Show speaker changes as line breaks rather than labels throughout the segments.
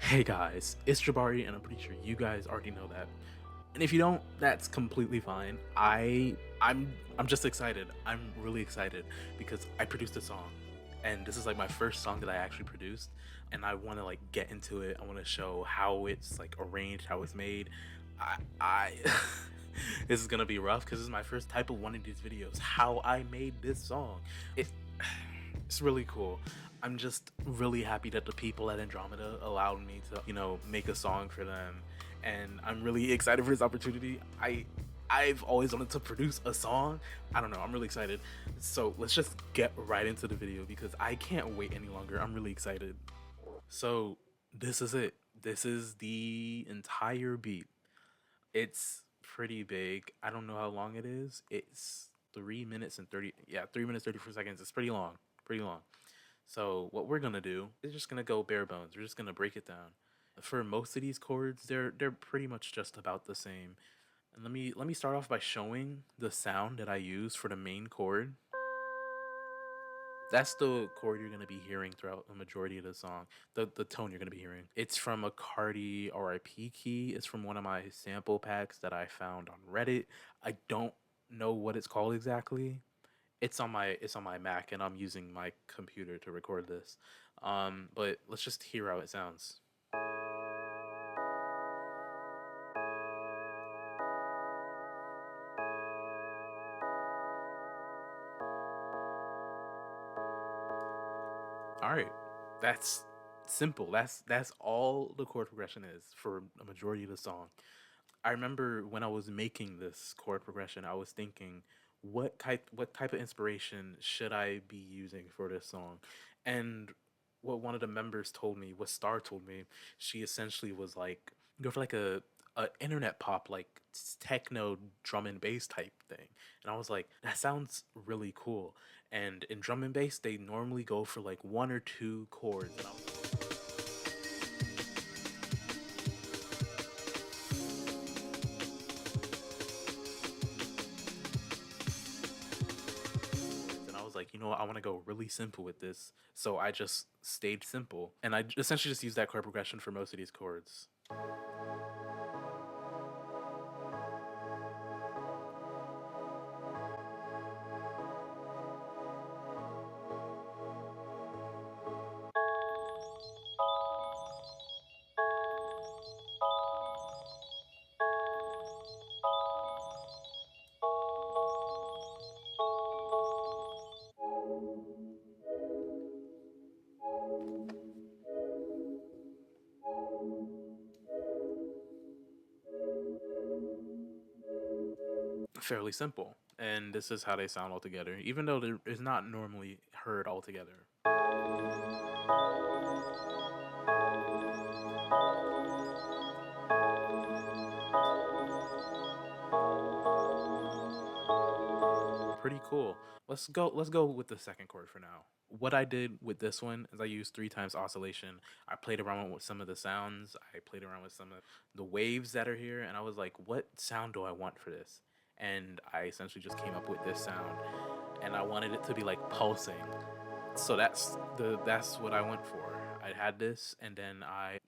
Hey guys, it's Jabari, and I'm pretty sure you guys already know that. And if you don't, that's completely fine. I'm just excited. I'm really excited because I produced a song, and this is like my first song that I actually produced, and I want to like get into it. I want to show how it's like arranged, how it's made. I this is gonna be rough because this is my first type of one of these videos. How I made this song. It it's really cool. I'm just really happy that the people at Andromeda allowed me to, make a song for them. And I'm really excited for this opportunity. I've always wanted to produce a song. I don't know, I'm really excited. So let's just get right into the video because I can't wait any longer. I'm really excited. So this is it. This is the entire beat. It's pretty big. I don't know how long it is. It's 3 minutes and 30, yeah, 3 minutes, 34 seconds. It's pretty long, pretty long. So what we're gonna do is just gonna go bare bones. We're just gonna break it down. For most of these chords, they're pretty much just about the same. And let me start off by showing the sound that I use for the main chord. That's the chord you're gonna be hearing throughout the majority of the song. The tone you're gonna be hearing. It's from a Cardi RIP key. It's from one of my sample packs that I found on Reddit. I don't know what it's called exactly. It's on my Mac, and I'm using my computer to record this. But let's just hear how it sounds. All right, that's simple. That's all the chord progression is for a majority of the song. I remember when I was making this chord progression, I was thinking, what type of inspiration should I be using for this song? And what one of the members told me, what Star told me, she essentially was like, go for like a internet pop, like techno drum and bass type thing. And I was like, that sounds really cool. And in drum and bass, they normally go for like one or two chords. And I was like, you know what, I want to go really simple with this. So I just stayed simple. And I essentially just used that chord progression for most of these chords. Fairly simple. And this is how they sound all together, even though there is not normally heard all together. Pretty cool. Let's go with the second chord for now. What I did with this one is I used 3 times oscillation. I played around with some of the sounds. I played around with some of the waves that are here, and I was like, what sound do I want for this? And I essentially just came up with this sound, and I wanted it to be like pulsing. So that's what I went for. I had this, and then I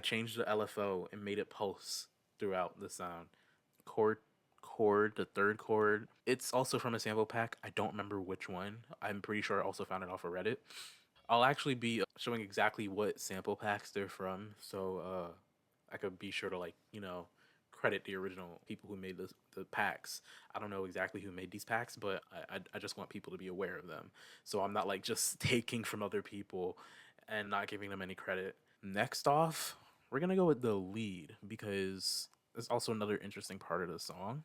changed the LFO and made it pulse throughout the sound. Chord chord, the third chord. It's also from a sample pack. I don't remember which one. I'm pretty sure I also found it off of Reddit. I'll actually be showing exactly what sample packs they're from, so I could be sure to credit the original people who made the packs. I don't know exactly who made these packs, but I just want people to be aware of them. So I'm not like just taking from other people and not giving them any credit. Next off, we're gonna go with the lead because it's also another interesting part of the song.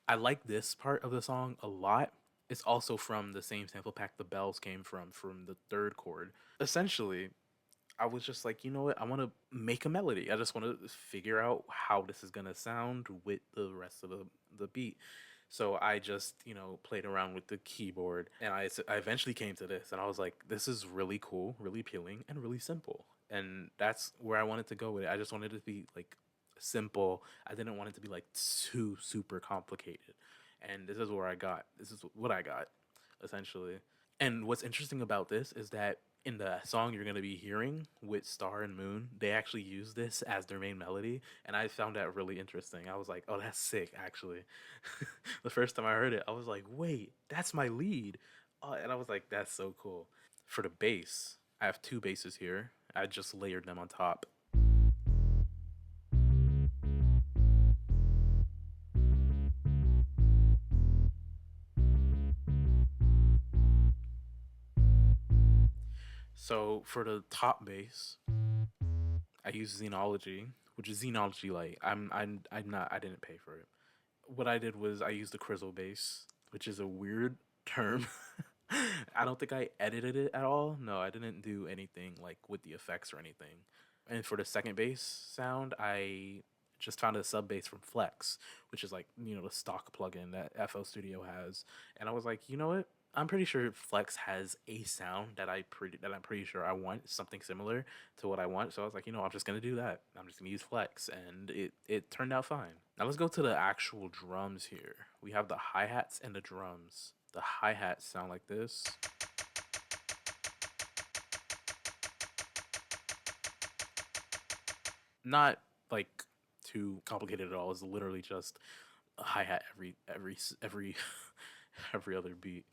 I like this part of the song a lot. It's also from the same sample pack the bells came from the third chord. Essentially, I was just like, you know what? I want to make a melody. I just want to figure out how this is gonna sound with the rest of the beat. So I just, played around with the keyboard, and I eventually came to this, and I was like, this is really cool, really appealing, and really simple. And that's where I wanted to go with it. I just wanted it to be like simple. I didn't want it to be like too super complicated. And this is where I got. This is what I got, essentially. And what's interesting about this is that in the song you're gonna be hearing with Star and Moon, they actually use this as their main melody, and I found that really interesting. I was like, "Oh, that's sick!" Actually, the first time I heard it, I was like, "Wait, that's my lead," and I was like, "That's so cool." For the bass, I have two basses here. I just layered them on top. So for the top bass, I use Xenology, which is Xenology Light. I'm not. I didn't pay for it. What I did was I used the Crizzle bass, which is a weird term. I don't think I edited it at all. No, I didn't do anything like with the effects or anything. And for the second bass sound, I just found a sub bass from Flex, which is like, the stock plugin that FL Studio has. And I was like, you know what? I'm pretty sure Flex has a sound that I'm pretty sure I want something similar to what I want. So I was like, I'm just gonna do that. I'm just gonna use Flex, and it turned out fine. Now let's go to the actual drums here. We have the hi-hats and the drums. The hi-hats sound like this. Not like too complicated at all. It's literally just a hi-hat every every other beat.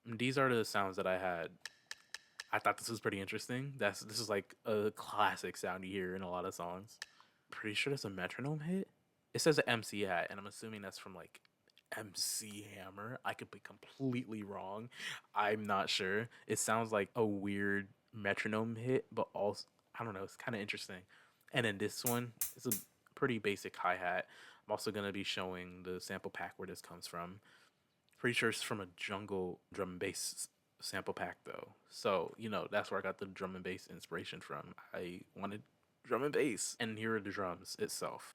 And these are the sounds that I had. I thought this was pretty interesting. This is like a classic sound you hear in a lot of songs. Pretty sure it's a metronome hit. It says an MC hat, and I'm assuming that's from like MC Hammer. I could be completely wrong. I'm not sure. It sounds like a weird metronome hit, but also I don't know. It's kind of interesting. And then this one is a pretty basic hi hat. I'm also gonna be showing the sample pack where this comes from. Pretty sure it's from a jungle drum and bass sample pack though. So, that's where I got the drum and bass inspiration from. I wanted drum and bass. And here are the drums itself.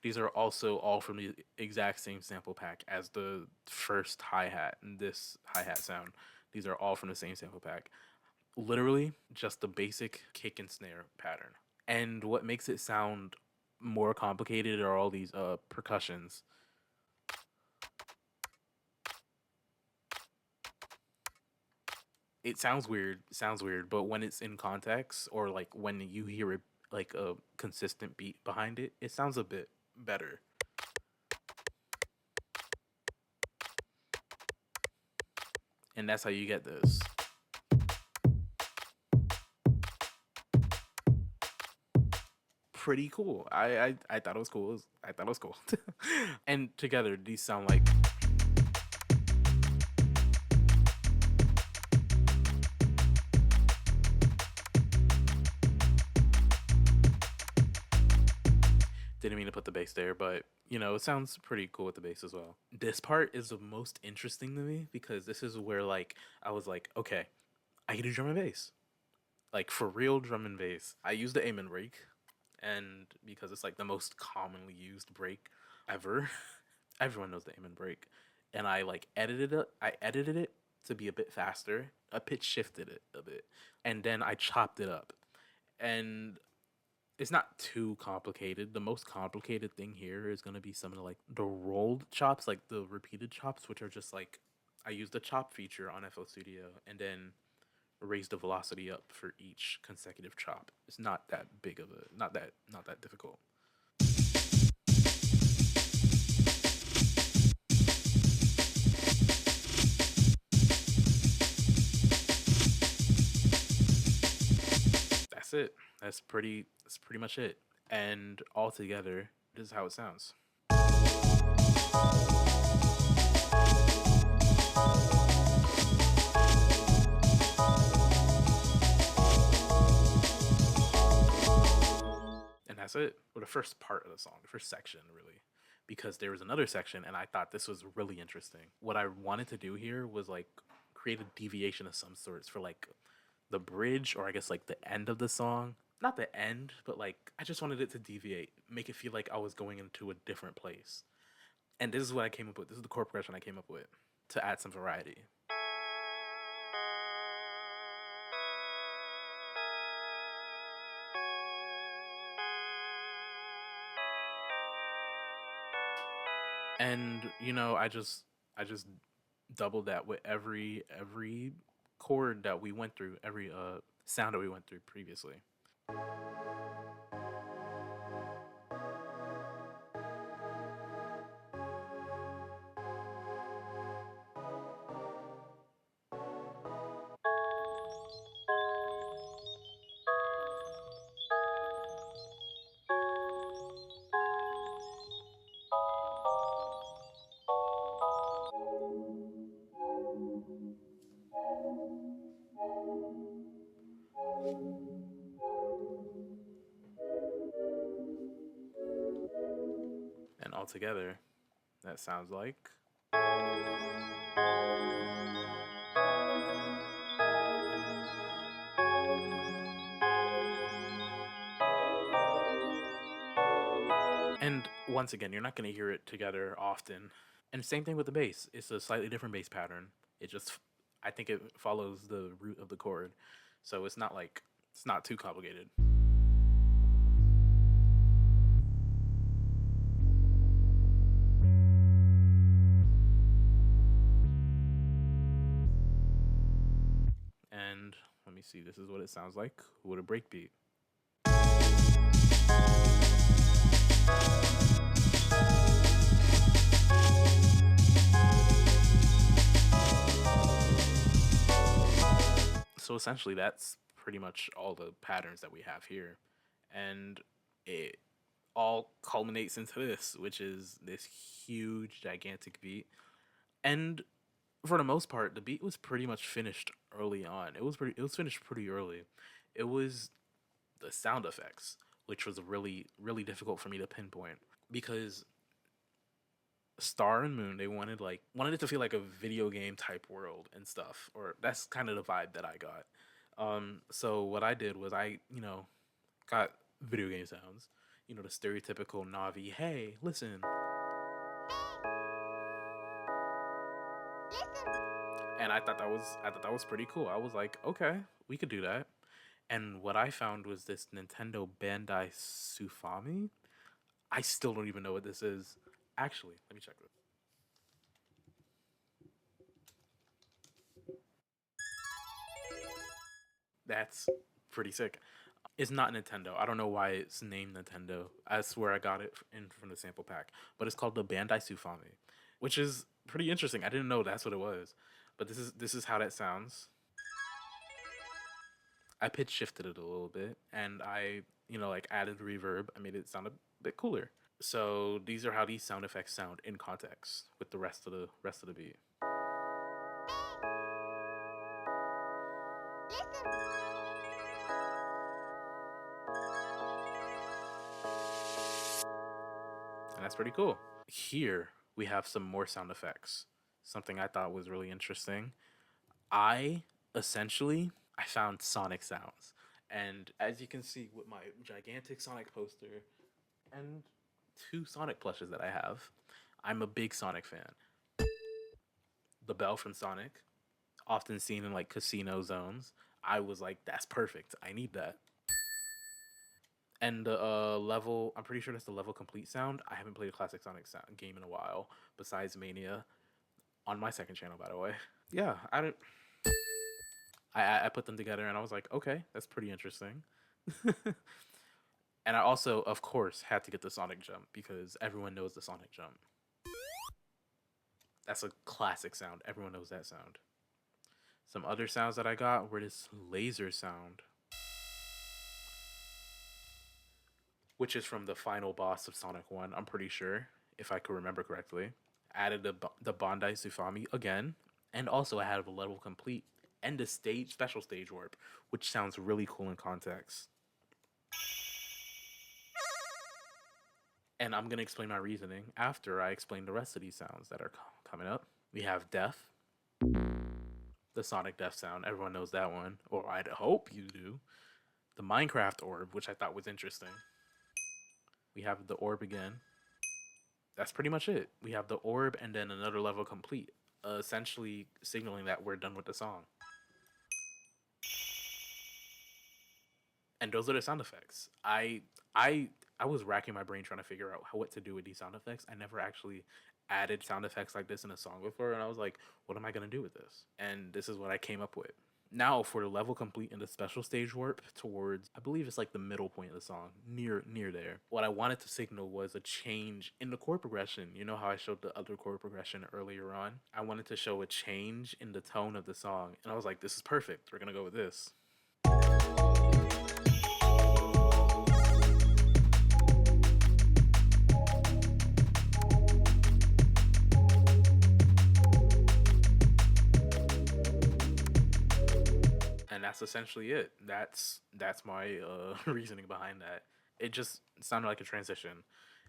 These are also all from the exact same sample pack as the first hi-hat and this hi-hat sound. These are all from the same sample pack. Literally just the basic kick and snare pattern. And what makes it sound more complicated are all these percussions. It sounds weird, but when it's in context or like when you hear it like a consistent beat behind it, it sounds a bit better. And that's how you get this. Pretty cool. I thought it was cool. I thought it was cool. And together these sound like didn't mean to put the bass there, but it sounds pretty cool with the bass as well. This part is the most interesting to me because this is where like I was like, okay, I can do drum and bass. Like for real drum and bass. I use the Amen break, and because it's like the most commonly used break ever, everyone knows the Amen break. And I like edited it. I edited it to be a bit faster. I pitch shifted it a bit, and then I chopped it up. And it's not too complicated. The most complicated thing here is gonna be some of the rolled chops, like the repeated chops, which are just like I use the chop feature on FL Studio and then raise the velocity up for each consecutive chop. It's not that big of a not that difficult. That's it. That's pretty much it. And all together, this is how it sounds. And that's it for the first part of the song, the first section, really. Because there was another section, and I thought this was really interesting. What I wanted to do here was like create a deviation of some sorts for like the bridge, or I guess like the end of the song. Not the end, but like I just wanted it to deviate, make it feel like I was going into a different place. And this is what I came up with. This is the chord progression I came up with to add some variety. And I just doubled that with every chord that we went through, every sound that we went through previously. And altogether, that sounds like. And once again, you're not going to hear it together often. And same thing with the bass. It's a slightly different bass pattern. It just, I think it follows the root of the chord. So it's not too complicated. And let me see, this is what it sounds like with a breakbeat. So essentially, that's pretty much all the patterns that we have here. And it all culminates into this, which is this huge, gigantic beat. And for the most part, the beat was pretty much finished early on. It was finished pretty early. It was the sound effects, which was really difficult for me to pinpoint because Star and Moon, they wanted it to feel like a video game type world and stuff, or that's kind of the vibe that I got. So what I did was got video game sounds, the stereotypical Navi. Hey, listen, and I thought that was pretty cool. I was like, okay, we could do that. And what I found was this Nintendo Bandai Sufami. I still don't even know what this is. Actually, let me check this. That's pretty sick. It's not Nintendo. I don't know why it's named Nintendo. I swear I got it in from the sample pack, but it's called the Bandai Sufami, which is pretty interesting. I didn't know that's what it was, but this is how that sounds. I pitch shifted it a little bit, and I added reverb. I made it sound a bit cooler. So these are how these sound effects sound in context with the rest of the beat. And that's pretty cool. Here we have some more sound effects. Something I thought was really interesting. I essentially I found Sonic sounds. And as you can see with my gigantic Sonic poster and two Sonic plushes that I have, I'm a big Sonic fan. The bell from Sonic, often seen in like casino zones, I was like, that's perfect. I need that. And the level, I'm pretty sure that's the level complete sound. I haven't played a classic Sonic game in a while, besides Mania, on my second channel, by the way. Yeah, I don't. I put them together and I was like, okay, that's pretty interesting. And I also, of course, had to get the Sonic jump because everyone knows the Sonic jump. That's a classic sound. Everyone knows that sound. Some other sounds that I got were this laser sound, which is from the final boss of Sonic 1, I'm pretty sure, if I could remember correctly. Added the Bandai Sufami again, and also I had a level complete and a special stage warp, which sounds really cool in context. And I'm gonna explain my reasoning after I explain the rest of these sounds that are coming up. We have Death, the Sonic Death sound. Everyone knows that one, or I'd hope you do. The Minecraft orb, which I thought was interesting. We have the orb again. That's pretty much it. We have the orb and then another level complete, essentially signaling that we're done with the song. And those are the sound effects. I was racking my brain trying to figure out what to do with these sound effects. I never actually added sound effects like this in a song before, and I was like, what am I gonna do with this? And this is what I came up with. Now for the level complete and the special stage warp towards, I believe it's like the middle point of the song, near there. What I wanted to signal was a change in the chord progression. You know how I showed the other chord progression earlier on? I wanted to show a change in the tone of the song, and I was like, this is perfect. We're gonna go with this. And that's essentially it. That's my reasoning behind that. It just sounded like a transition,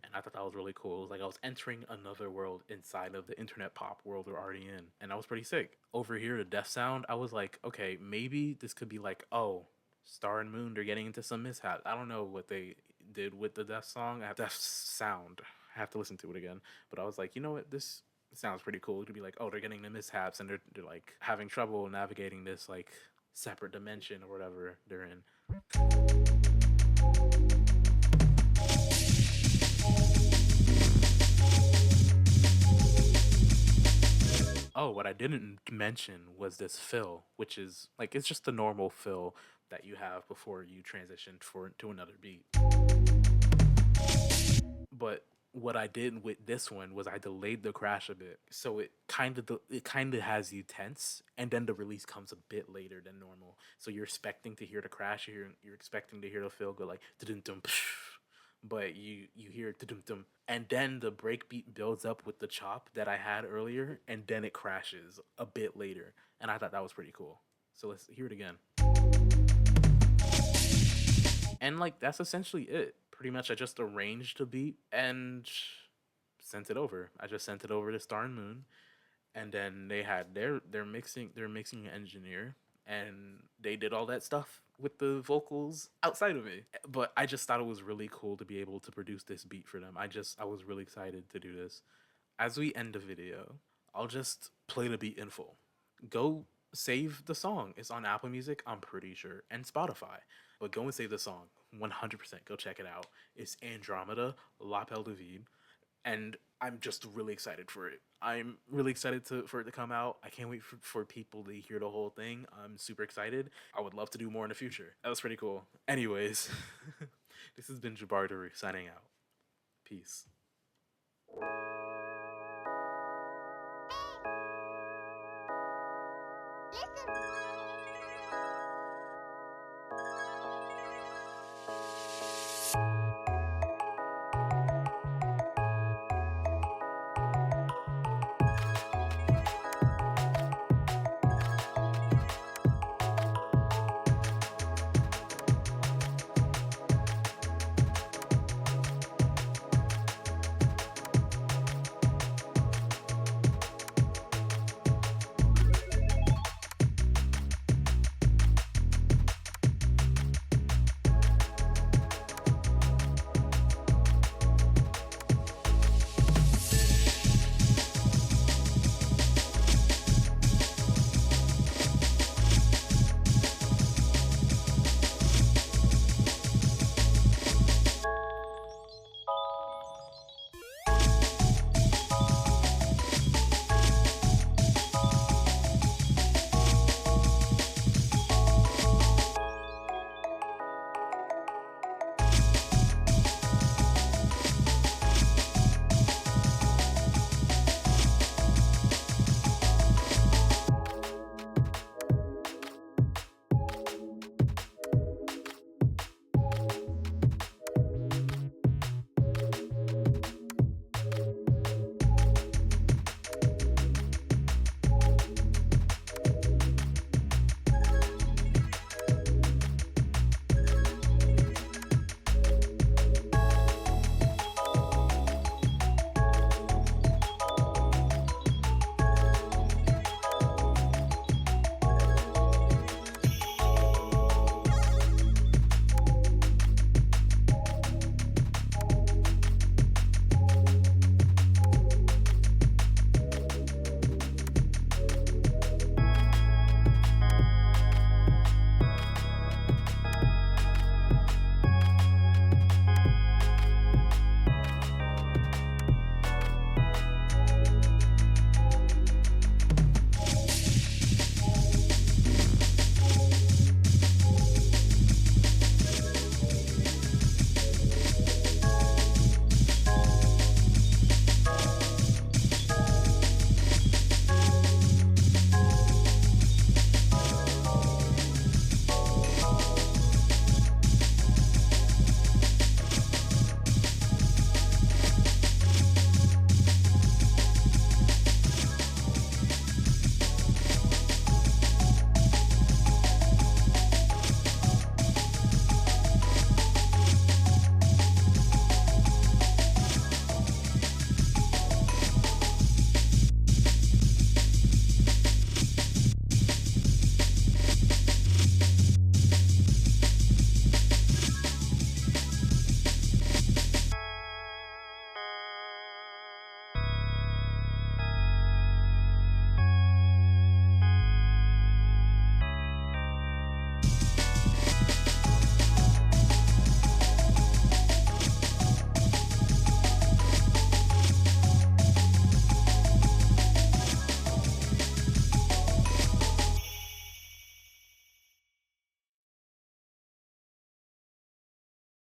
and I thought that was really cool. It was like I was entering another world inside of the internet pop world we're already in, and that was pretty sick. Over here, the death sound, I was like, okay, maybe this could be like, oh, Star and Moon, they're getting into some mishap. I don't know what they did with the death song. I have death sound. I have to listen to it again, but I was like, you know what, this sounds pretty cool. It could be like, oh, they're getting the mishaps, and they're like having trouble navigating this like separate dimension or whatever they're in. Oh, what I didn't mention was this fill, which is like it's just the normal fill that you have before you transition for to another beat. But what I did with this one was I delayed the crash a bit, so it kind of has you tense, and then the release comes a bit later than normal. So you're expecting to hear the crash, you're expecting to hear the feel go like dum dum, but you hear dum dum, and then the breakbeat builds up with the chop that I had earlier, and then it crashes a bit later, and I thought that was pretty cool. So let's hear it again. And like that's essentially it. Pretty much I just arranged the beat and sent it over. I just sent it over to Star and Moon, and then they had their mixing engineer, and they did all that stuff with the vocals outside of me. But I just thought it was really cool to be able to produce this beat for them. I was really excited to do this. As we end the video, I'll just play the beat in full. Go save the song. It's on Apple Music, I'm pretty sure, and Spotify. But go and save the song. 100%. Go check it out. It's Andromeda, Lapel de Vide, and I'm just really excited for it. I'm really excited for it to come out. I can't wait for people to hear the whole thing. I'm super excited. I would love to do more in the future. That was pretty cool. Anyways, this has been Jabari deRoux signing out. Peace.
Listen.